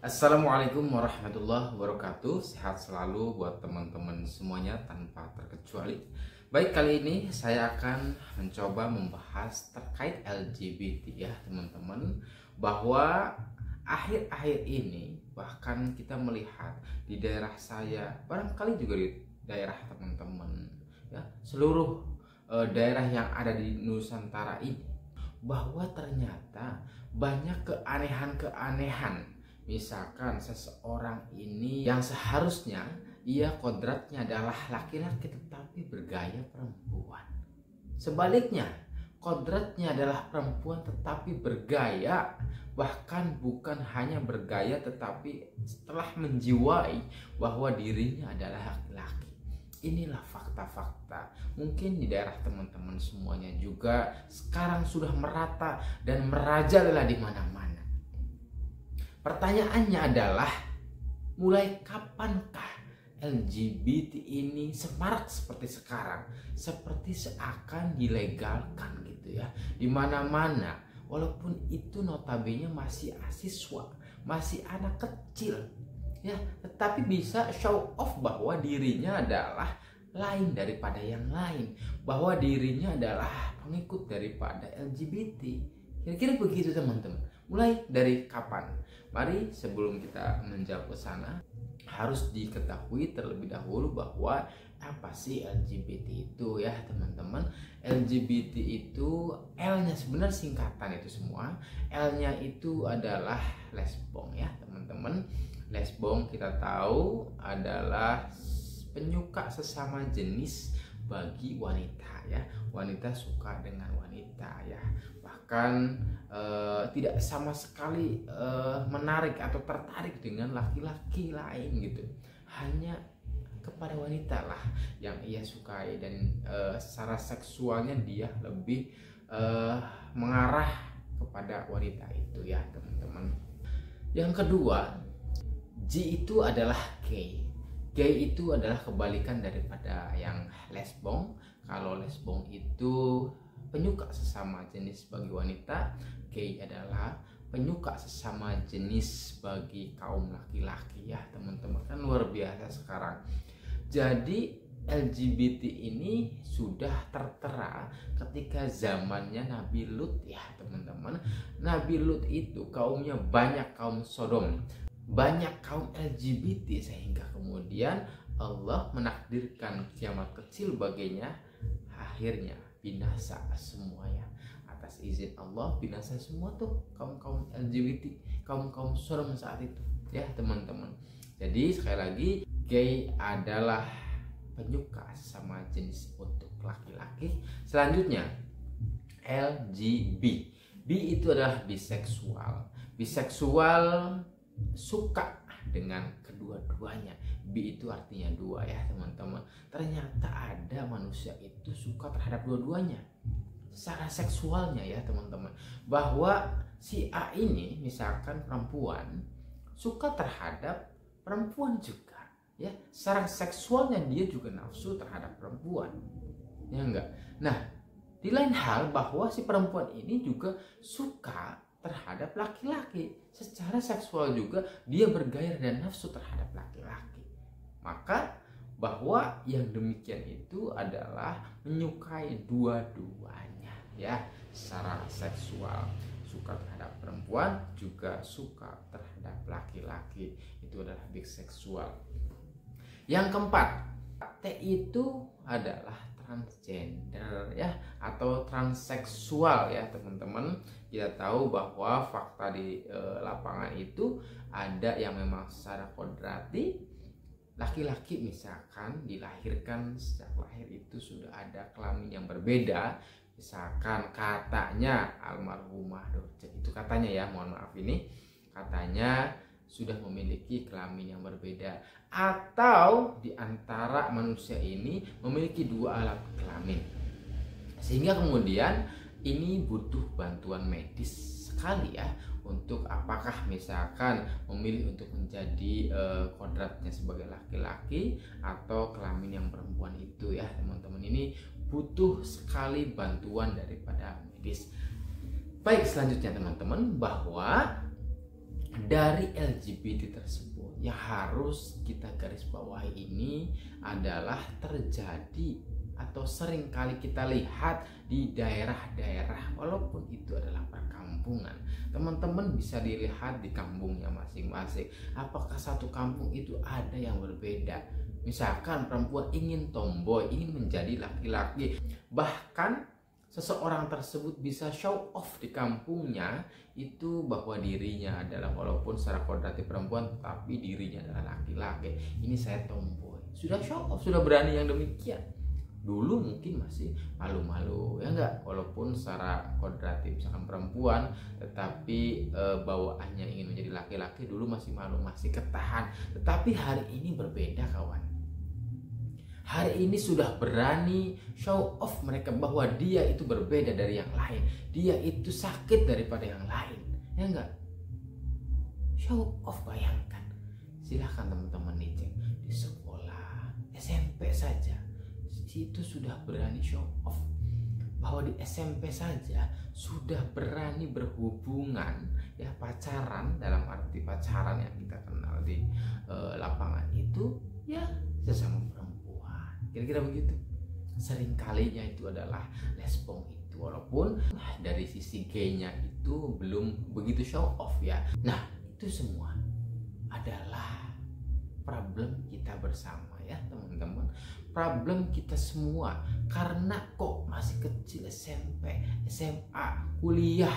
Assalamualaikum warahmatullahi wabarakatuh. Sehat selalu buat teman-teman semuanya tanpa terkecuali. Baik, kali ini saya akan mencoba membahas terkait LGBT ya teman-teman. Bahwa akhir-akhir ini bahkan kita melihat di daerah saya, barangkali juga di daerah teman-teman ya, seluruh daerah yang ada di Nusantara ini, bahwa ternyata banyak keanehan-keanehan. Misalkan seseorang ini yang seharusnya ia kodratnya adalah laki-laki tetapi bergaya perempuan. Sebaliknya, kodratnya adalah perempuan tetapi bergaya, bahkan bukan hanya bergaya tetapi setelah menjiwai bahwa dirinya adalah laki-laki. Inilah fakta-fakta. Mungkin di daerah teman-teman semuanya juga sekarang sudah merata dan merajalela di mana-mana. Pertanyaannya adalah, mulai kapankah LGBT ini semarak seperti sekarang? Seperti seakan dilegalkan gitu ya. Di mana-mana, walaupun itu notabene masih siswa, masih anak kecil ya, tetapi bisa show off bahwa dirinya adalah lain daripada yang lain, bahwa dirinya adalah pengikut daripada LGBT. Kira-kira begitu teman-teman. Mulai dari kapan? Mari sebelum kita menjawab ke sana, harus diketahui terlebih dahulu bahwa apa sih LGBT itu ya teman-teman. LGBT itu L-nya sebenarnya singkatan itu semua. L-nya itu adalah lesbong ya teman-teman. Lesbong kita tahu adalah penyuka sesama jenis bagi wanita ya. Wanita suka dengan wanita ya. Bahkan tidak sama sekali menarik atau tertarik dengan laki-laki lain gitu. Hanya kepada wanita lah yang ia sukai, dan secara seksualnya dia lebih mengarah kepada wanita itu ya teman-teman. Yang kedua, G itu adalah gay. Gay itu adalah kebalikan daripada yang lesbong. Kalau lesbong itu penyuka sesama jenis bagi wanita, gay adalah penyuka sesama jenis bagi kaum laki-laki ya teman-teman. Kan luar biasa sekarang. Jadi LGBT ini sudah tertera ketika zamannya Nabi Lut ya teman-teman. Nabi Lut itu kaumnya banyak kaum Sodom, banyak kaum LGBT, sehingga kemudian Allah menakdirkan kiamat kecil baginya, akhirnya binasa semuanya. Atas izin Allah binasa semua tuh kaum LGBT, kaum Sodom saat itu ya teman-teman. Jadi sekali lagi, gay adalah penyuka sesama jenis untuk laki-laki. Selanjutnya LGB. B itu adalah biseksual. Biseksual suka dengan kedua-duanya. B itu artinya dua ya teman-teman. Ternyata ada manusia itu suka terhadap dua-duanya secara seksualnya ya teman-teman. Bahwa si A ini misalkan perempuan, suka terhadap perempuan juga ya, secara seksualnya dia juga nafsu terhadap perempuan ya enggak. Nah, di lain hal bahwa si perempuan ini juga suka terhadap laki-laki, secara seksual juga dia bergairah dan nafsu terhadap laki-laki. Maka bahwa yang demikian itu adalah menyukai dua-duanya ya, secara seksual suka terhadap perempuan juga suka terhadap laki-laki. Itu adalah biseksual. Yang keempat, T itu adalah transgender ya, atau transseksual ya teman-teman. Kita tahu bahwa fakta di lapangan itu ada yang memang secara kodrati laki-laki misalkan dilahirkan sejak lahir itu sudah ada kelamin yang berbeda. Misalkan katanya almarhumah Dorce itu katanya ya, mohon maaf ini katanya sudah memiliki kelamin yang berbeda, atau di antara manusia ini memiliki dua alat kelamin, sehingga kemudian ini butuh bantuan medis sekali ya, untuk apakah misalkan memilih untuk menjadi kodratnya sebagai laki-laki atau kelamin yang perempuan itu ya teman-teman. Ini butuh sekali bantuan daripada medis. Baik, selanjutnya teman-teman, bahwa dari LGBT tersebut yang harus kita garis bawahi ini adalah terjadi atau sering kali kita lihat di daerah-daerah, walaupun itu adalah perkampungan. Teman-teman bisa dilihat di kampungnya masing-masing. Apakah satu kampung itu ada yang berbeda? Misalkan perempuan ingin tomboy, ingin menjadi laki-laki, bahkan seseorang tersebut bisa show off di kampungnya itu bahwa dirinya adalah, walaupun secara kodrati perempuan tapi dirinya adalah laki-laki. Ini saya tomboy, sudah show off, sudah berani yang demikian. Dulu mungkin masih malu-malu ya enggak, walaupun secara kodrati misalkan perempuan tetapi bawaannya ingin menjadi laki-laki, dulu masih malu, masih ketahan. Tetapi hari ini berbeda kawan. Hari ini sudah berani show off mereka bahwa dia itu berbeda dari yang lain. Dia itu sakit daripada yang lain. Ya enggak? Show off, bayangkan. Silahkan teman-teman dicek di sekolah SMP saja. Itu sudah berani show off. Bahwa di SMP saja sudah berani berhubungan, ya pacaran, dalam arti pacaran yang kita kenal di lapangan itu ya sesama perempuan. Kira-kira begitu. Sering kalinya itu adalah lesbong itu, walaupun dari sisi gay-nya itu belum begitu show off ya. Nah, itu semua adalah problem kita bersama ya teman-teman. Problem kita semua, karena kok masih kecil, SMP, SMA, kuliah.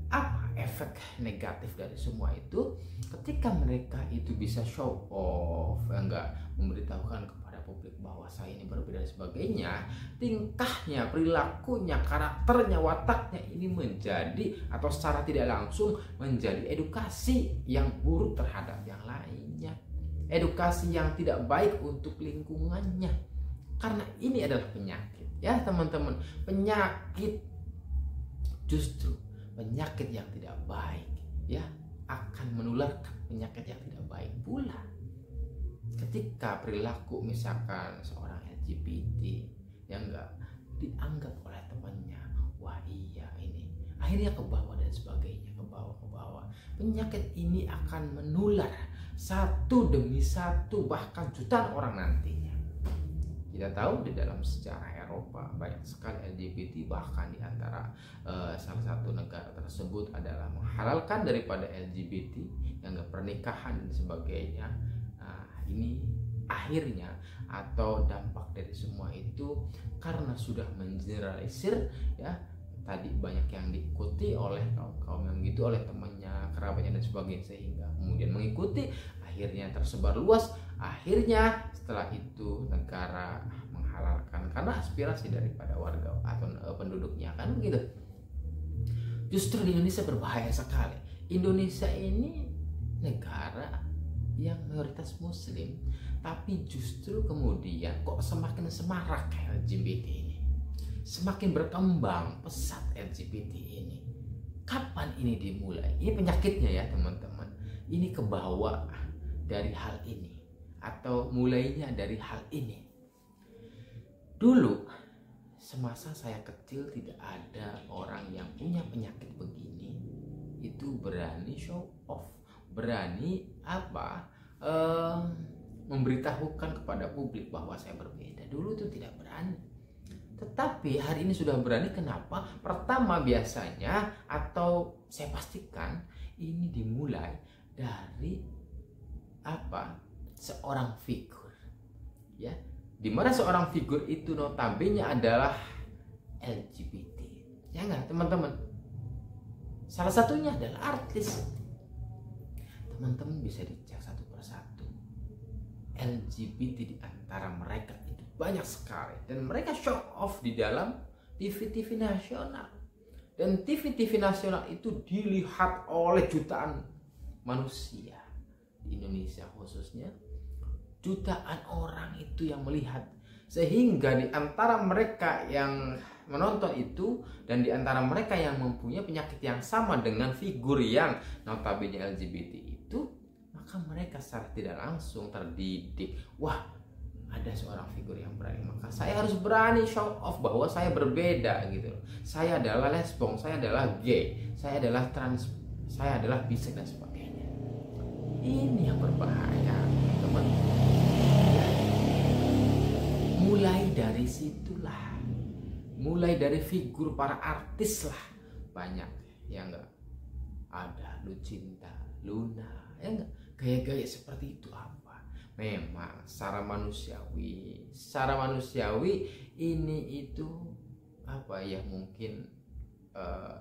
Apa efek negatif dari semua itu? Ketika mereka itu bisa show off, enggak memberitahukan kepada publik bahwa saya ini berbeda dan sebagainya, tingkahnya, perilakunya, karakternya, wataknya ini menjadi, atau secara tidak langsung menjadi edukasi yang buruk terhadap yang lainnya, edukasi yang tidak baik untuk lingkungannya. Karena ini adalah penyakit ya teman-teman, penyakit, justru penyakit yang tidak baik ya akan menularkan penyakit yang tidak baik pula. Ketika perilaku misalkan seorang LGBT yang enggak dianggap oleh temannya, wah iya ini, akhirnya ke bawah dan sebagainya, ke bawah, penyakit ini akan menular satu demi satu, bahkan jutaan orang nantinya. Kita tahu di dalam sejarah Eropa banyak sekali LGBT, bahkan di antara salah satu negara tersebut adalah menghalalkan daripada LGBT yang enggak pernikahan dan sebagainya. Ini akhirnya atau dampak dari semua itu karena sudah mengeneralisir ya, tadi banyak yang diikuti oleh kaum yang gitu, oleh temannya, kerabatnya dan sebagainya, sehingga kemudian mengikuti, akhirnya tersebar luas, akhirnya setelah itu negara menghalalkan karena aspirasi daripada warga atau penduduknya, kan begitu. Justru di Indonesia berbahaya sekali. Indonesia ini negara yang mayoritas muslim, tapi justru kemudian kok semakin semarak LGBT ini, semakin berkembang pesat LGBT ini. Kapan ini dimulai? Ini penyakitnya ya teman-teman. Ini kebawa dari hal ini, atau mulainya dari hal ini. Dulu semasa saya kecil tidak ada orang yang punya penyakit begini itu berani show off, berani memberitahukan kepada publik bahwa saya berbeda. Dulu itu tidak berani. Tetapi hari ini sudah berani. Kenapa? Pertama, biasanya atau saya pastikan ini dimulai dari seorang figur ya, dimana seorang figur itu notabene adalah LGBT ya enggak teman-teman. Salah satunya adalah artis. Teman-teman bisa dicek satu persatu, LGBT di antara mereka itu banyak sekali, dan mereka show off di dalam TV-TV nasional, dan TV-TV nasional itu dilihat oleh jutaan manusia di Indonesia khususnya. Jutaan orang itu yang melihat, sehingga di antara mereka yang menonton itu dan di antara mereka yang mempunyai penyakit yang sama dengan figur yang notabene LGBT itu, maka mereka secara tidak langsung terdidik. Wah, ada seorang figur yang berani, maka saya harus berani show off bahwa saya berbeda gitu. Saya adalah lesbong, saya adalah gay, saya adalah trans, saya adalah bisex dan sebagainya. Ini yang berbahaya, teman. Mulai dari situlah, mulai dari figur para artis lah, banyak ya enggak, ada Lucinta Luna ya enggak, gaya-gaya seperti itu apa? Memang secara manusiawi ini itu apa ya, mungkin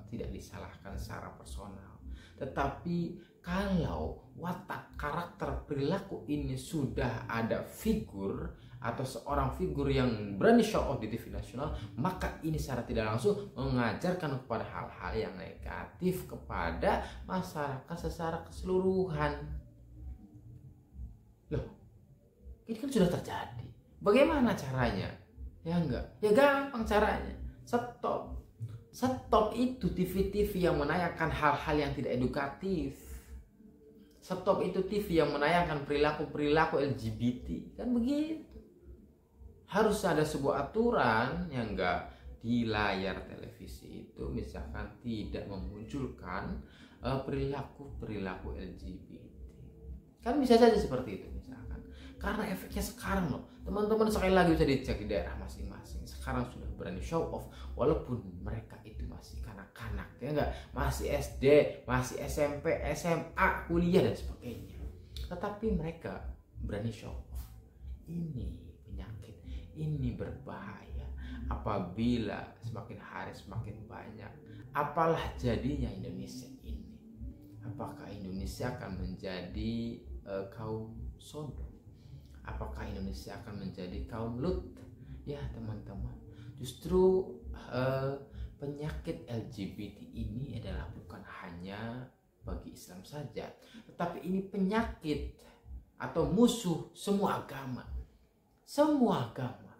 tidak disalahkan secara personal, tetapi kalau watak, karakter, perilaku ini sudah ada figur atau seorang figur yang berani show off di TV nasional, maka ini secara tidak langsung mengajarkan kepada hal-hal yang negatif kepada masyarakat secara keseluruhan. Loh, ini kan sudah terjadi. Bagaimana caranya? Ya enggak, ya gampang caranya. Stop itu TV-TV yang menayangkan hal-hal yang tidak edukatif. Stop itu TV yang menayangkan perilaku LGBT. Kan begitu. Harus ada sebuah aturan yang enggak, di layar televisi itu misalkan tidak memunculkan perilaku LGBT. Kan bisa saja seperti itu misalkan. Karena efeknya sekarang loh, teman-teman, sekali lagi bisa dicek di daerah masing-masing. Sekarang sudah berani show off, walaupun mereka itu masih kanak-kanak, ya enggak, masih SD, masih SMP, SMA, kuliah dan sebagainya. Tetapi mereka berani show off. Ini penyakit, ini berbahaya. Apabila semakin hari semakin banyak, apalah jadinya Indonesia ini? Apakah Indonesia akan menjadi kaum Sodom? Apakah Indonesia akan menjadi kaum Lut? Ya teman-teman, justru penyakit LGBT ini adalah bukan hanya bagi Islam saja, tetapi ini penyakit atau musuh semua agama. Semua agama.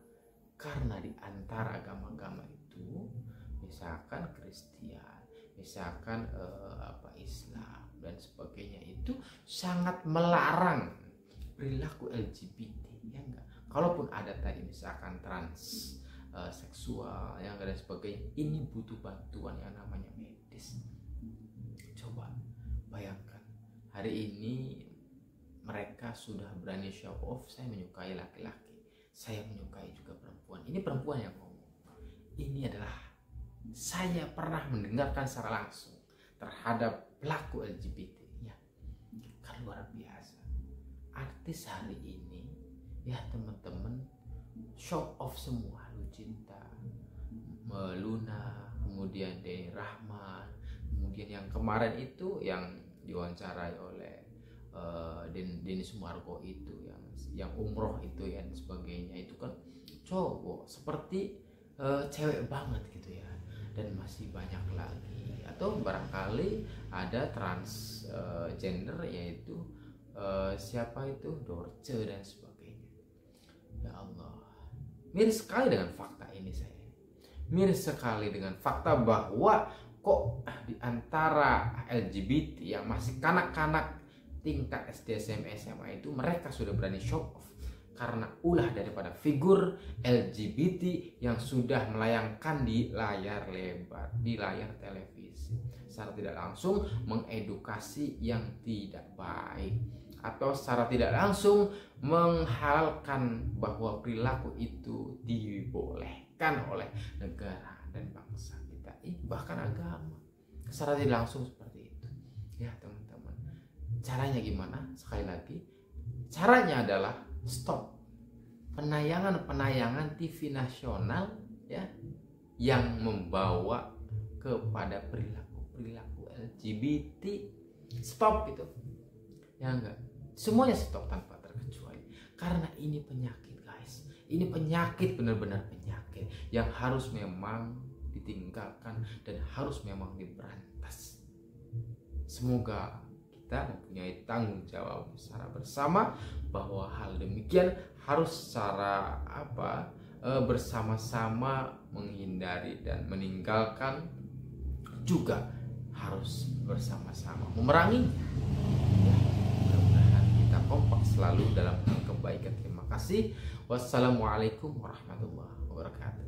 Karena di antara agama-agama itu, misalkan Kristen, misalkan Islam dan sebagainya, itu sangat melarang perilaku LGBT, ya enggak. Kalaupun ada tadi misalkan trans seksual yang dan sebagainya, ini butuh bantuan yang namanya medis. Coba bayangkan, hari ini mereka sudah berani show off, saya menyukai laki-laki, saya menyukai juga perempuan. Ini perempuan yang ngomong. Ini adalah, saya pernah mendengarkan secara langsung terhadap pelaku LGBT, ya kan luar biasa. Artis hari ini ya teman-teman, show off semua. Lucinta, Luna, kemudian Denny Rahman, kemudian yang kemarin itu yang diwawancarai oleh Denny Sumargo itu, yang umroh itu ya dan sebagainya, itu kan cowok seperti cewek banget gitu ya. Dan masih banyak lagi, atau barangkali ada transgender, yaitu siapa itu, Dorce dan sebagainya. Ya Allah, miris sekali dengan fakta ini. Saya miris sekali dengan fakta bahwa kok di antara LGBT yang masih kanak-kanak tingkat SD, SMP, SMA itu, mereka sudah berani show off karena ulah daripada figur LGBT yang sudah melayangkan di layar lebar, di layar televisi, secara tidak langsung mengedukasi yang tidak baik, atau secara tidak langsung menghalalkan bahwa perilaku itu dibolehkan oleh negara dan bangsa kita, bahkan agama, secara tidak langsung seperti itu. Ya teman-teman, caranya gimana? Sekali lagi, caranya adalah stop penayangan TV nasional ya yang membawa kepada perilaku LGBT. Stop itu. Ya enggak. Semuanya stop tanpa terkecuali. Karena ini penyakit, guys. Ini penyakit, benar-benar penyakit yang harus memang ditinggalkan dan harus memang diberantas. Semoga kita mempunyai tanggung jawab secara bersama bahwa hal demikian harus secara bersama-sama menghindari dan meninggalkan, juga harus bersama-sama memeranginya. Ya, mudah-mudahan kita kompak selalu dalam hal kebaikan. Terima kasih. Wassalamualaikum warahmatullahi wabarakatuh.